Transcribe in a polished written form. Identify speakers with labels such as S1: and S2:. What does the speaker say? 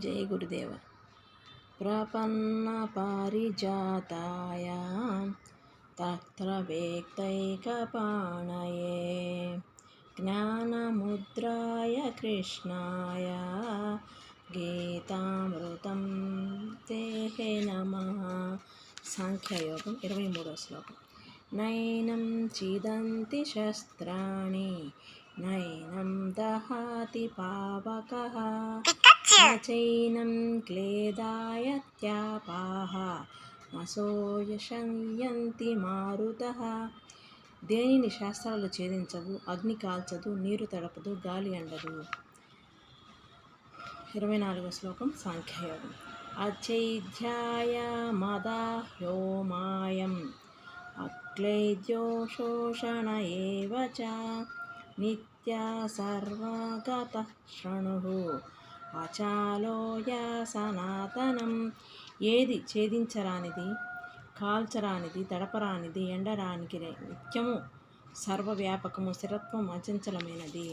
S1: జై గురుదేవ. ప్రపన్న పారిజాతాయ తత్రవేత్తైకపాణయే జ్ఞానముద్రాయ కృష్ణాయ గీతామృతం తేహే నమః. సాంఖ్యయోగం 23వ శ్లోకం. నైనం ఛిదంతి శస్త్రాణి నైనం దహతి పావకః నచైనం క్లేదాయత్యాపాః నశోషయంతి మారుతః. దేనిని శాస్త్రాలు ఛేదించవు, అగ్ని కాల్చదు, నీరు తడపదు, గాలి అండదు. 24వ శ్లోకం. సాంఖ్యయోగం. అచైధ్యాయ మదాహ్యో మాయం అక్లేద్యో శోషణ ఏవ చ నిత్యా సర్వగతః శృణుః అచాలోయ సనాతనం. ఏది ఛేదించరానిది, కాల్చరానిది, తడపరానిది, ఎండరానికి నిత్యము సర్వవ్యాపకము, స్థిరత్వం, అచంచలమైనది.